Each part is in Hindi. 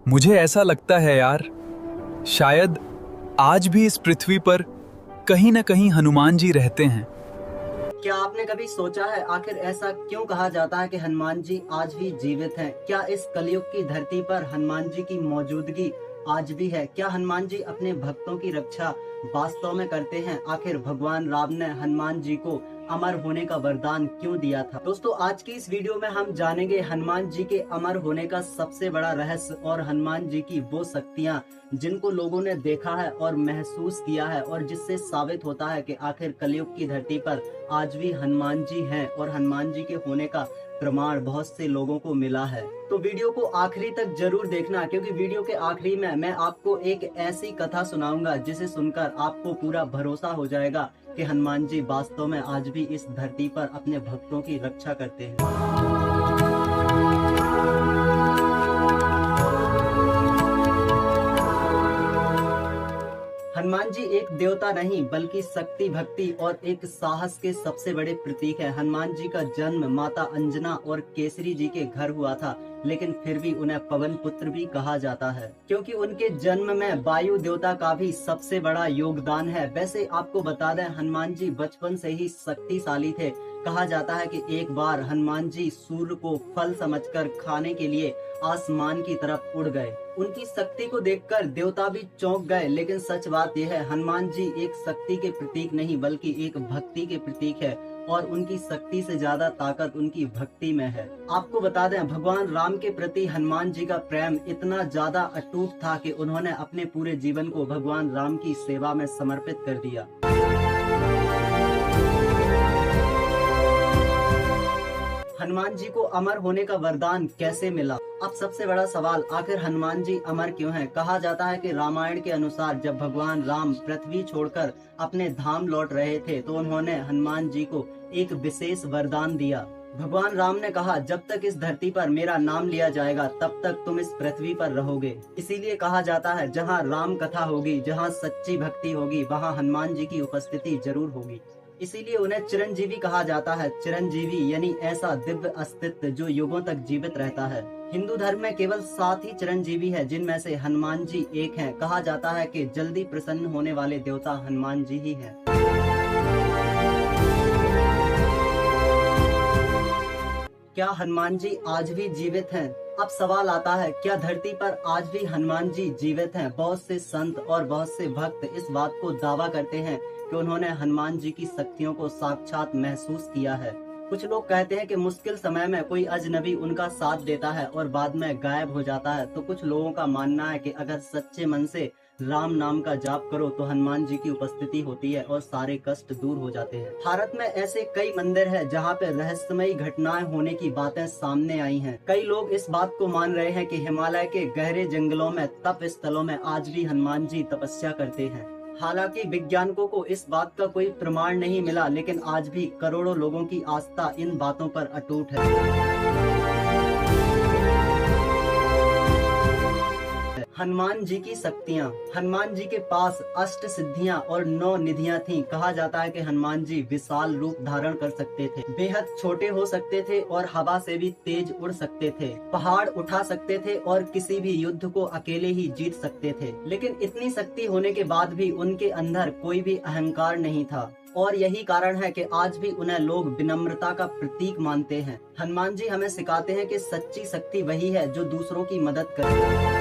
मुझे ऐसा लगता है यार, शायद आज भी इस पृथ्वी पर कहीं न कहीं हनुमान जी रहते हैं। क्या आपने कभी सोचा है आखिर ऐसा क्यों कहा जाता है कि हनुमान जी आज भी जीवित हैं? क्या इस कलयुग की धरती पर हनुमान जी की मौजूदगी आज भी है? क्या हनुमान जी अपने भक्तों की रक्षा वास्तव में करते हैं? आखिर भगवान राम ने हनुमान जी को अमर होने का वरदान क्यों दिया था? दोस्तों, आज की इस वीडियो में हम जानेंगे हनुमान जी के अमर होने का सबसे बड़ा रहस्य और हनुमान जी की वो शक्तियां जिनको लोगों ने देखा है और महसूस किया है और जिससे साबित होता है कि आखिर कलयुग की धरती पर आज भी हनुमान जी हैं और हनुमान जी के होने का प्रमाण बहुत से लोगों को मिला है। तो वीडियो को आखिरी तक जरूर देखना, क्योंकि वीडियो के आखिरी में मैं आपको एक ऐसी कथा सुनाऊंगा जिसे सुनकर आपको पूरा भरोसा हो जाएगा कि हनुमान जी वास्तव में आज भी इस धरती पर अपने भक्तों की रक्षा करते हैं। हनुमान जी एक देवता नहीं बल्कि शक्ति, भक्ति और एक साहस के सबसे बड़े प्रतीक है। हनुमान जी का जन्म माता अंजना और केसरी जी के घर हुआ था, लेकिन फिर भी उन्हें पवन पुत्र भी कहा जाता है, क्योंकि उनके जन्म में वायु देवता का भी सबसे बड़ा योगदान है। वैसे आपको बता दें, हनुमान जी बचपन से ही शक्तिशाली थे। कहा जाता है कि एक बार हनुमान जी सूर्य को फल समझकर खाने के लिए आसमान की तरफ उड़ गए। उनकी शक्ति को देखकर देवता भी चौंक गए, लेकिन सच बात यह है, हनुमान जी एक शक्ति के प्रतीक नहीं बल्कि एक भक्ति के प्रतीक है और उनकी शक्ति से ज्यादा ताकत उनकी भक्ति में है। आपको बता दें, भगवान राम के प्रति हनुमान जी का प्रेम इतना ज्यादा अटूट था कि उन्होंने अपने पूरे जीवन को भगवान राम की सेवा में समर्पित कर दिया। हनुमान जी को अमर होने का वरदान कैसे मिला? अब सबसे बड़ा सवाल, आखिर हनुमान जी अमर क्यों हैं? कहा जाता है कि रामायण के अनुसार जब भगवान राम पृथ्वी छोड़कर अपने धाम लौट रहे थे तो उन्होंने हनुमान जी को एक विशेष वरदान दिया। भगवान राम ने कहा, जब तक इस धरती पर मेरा नाम लिया जाएगा तब तक तुम इस पृथ्वी पर रहोगे। इसीलिए कहा जाता है, जहाँ राम कथा होगी, जहाँ सच्ची भक्ति होगी, वहाँ हनुमान जी की उपस्थिति जरूर होगी। इसीलिए उन्हें चिरंजीवी कहा जाता है। चिरंजीवी यानी ऐसा दिव्य अस्तित्व जो युगों तक जीवित रहता है। हिंदू धर्म में केवल 7 ही चिरंजीवी है, जिनमें से हनुमान जी एक हैं। कहा जाता है कि जल्दी प्रसन्न होने वाले देवता हनुमान जी ही हैं। क्या हनुमान जी आज भी जीवित हैं? अब सवाल आता है, क्या धरती पर आज भी हनुमान जी जीवित हैं? बहुत से संत और बहुत से भक्त इस बात को दावा करते हैं कि उन्होंने हनुमान जी की शक्तियों को साक्षात महसूस किया है। कुछ लोग कहते हैं कि मुश्किल समय में कोई अजनबी उनका साथ देता है और बाद में गायब हो जाता है। तो कुछ लोगों का मानना है कि अगर सच्चे मन से राम नाम का जाप करो तो हनुमान जी की उपस्थिति होती है और सारे कष्ट दूर हो जाते हैं। भारत में ऐसे कई मंदिर हैं जहां पे रहस्यमयी घटनाएं होने की बातें सामने आई हैं। कई लोग इस बात को मान रहे हैं कि हिमालय के गहरे जंगलों में, तप स्थलों में आज भी हनुमान जी तपस्या करते हैं। हालांकि वैज्ञानिकों को इस बात का कोई प्रमाण नहीं मिला, लेकिन आज भी करोड़ों लोगों की आस्था इन बातों पर अटूट है। हनुमान जी की शक्तियाँ। हनुमान जी के पास अष्ट सिद्धियाँ और 9 निधियाँ थीं। कहा जाता है कि हनुमान जी विशाल रूप धारण कर सकते थे, बेहद छोटे हो सकते थे और हवा से भी तेज उड़ सकते थे, पहाड़ उठा सकते थे और किसी भी युद्ध को अकेले ही जीत सकते थे। लेकिन इतनी शक्ति होने के बाद भी उनके अंदर कोई भी अहंकार नहीं था और यही कारण है कि आज भी उन्हें लोग विनम्रता का प्रतीक मानते हैं। हनुमान जी हमें सिखाते हैं कि सच्ची शक्ति वही है जो दूसरों की मदद करे।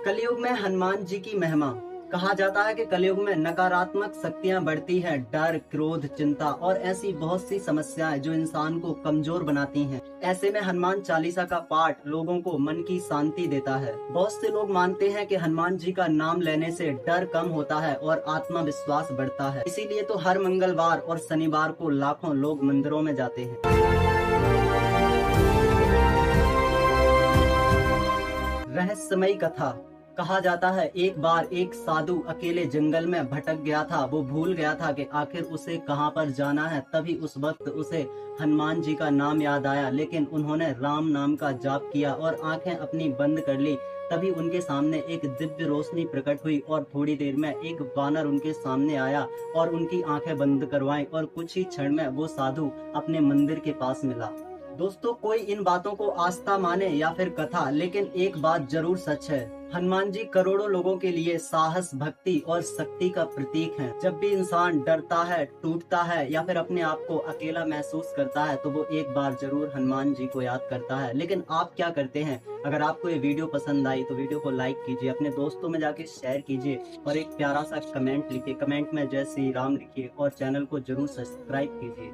कलयुग में हनुमान जी की महिमा। कहा जाता है कि कलयुग में नकारात्मक शक्तियां बढ़ती हैं, डर, क्रोध, चिंता और ऐसी बहुत सी समस्याएं जो इंसान को कमजोर बनाती हैं। ऐसे में हनुमान चालीसा का पाठ लोगों को मन की शांति देता है। बहुत से लोग मानते हैं कि हनुमान जी का नाम लेने से डर कम होता है और आत्मविश्वास बढ़ता है। इसीलिए तो हर मंगलवार और शनिवार को लाखों लोग मंदिरों में जाते हैं। रहस्यमयी कथा। कहा जाता है, एक बार एक साधु अकेले जंगल में भटक गया था। वो भूल गया था कि आखिर उसे कहां पर जाना है। तभी उस वक्त उसे हनुमान जी का नाम याद आया, लेकिन उन्होंने राम नाम का जाप किया और आंखें अपनी बंद कर ली। तभी उनके सामने एक दिव्य रोशनी प्रकट हुई और थोड़ी देर में एक वानर उनके सामने आया और उनकी आंखें बंद करवाई और कुछ ही क्षण में वो साधु अपने मंदिर के पास मिला। दोस्तों, कोई इन बातों को आस्था माने या फिर कथा, लेकिन एक बात जरूर सच है, हनुमान जी करोड़ों लोगों के लिए साहस, भक्ति और शक्ति का प्रतीक हैं। जब भी इंसान डरता है, टूटता है या फिर अपने आप को अकेला महसूस करता है तो वो एक बार जरूर हनुमान जी को याद करता है। लेकिन आप क्या करते हैं? अगर आपको ये वीडियो पसंद आई तो वीडियो को लाइक कीजिए, अपने दोस्तों में जाके शेयर कीजिए और एक प्यारा सा कमेंट लिखिए। कमेंट में जय श्री राम लिखिए और चैनल को जरूर सब्सक्राइब कीजिए।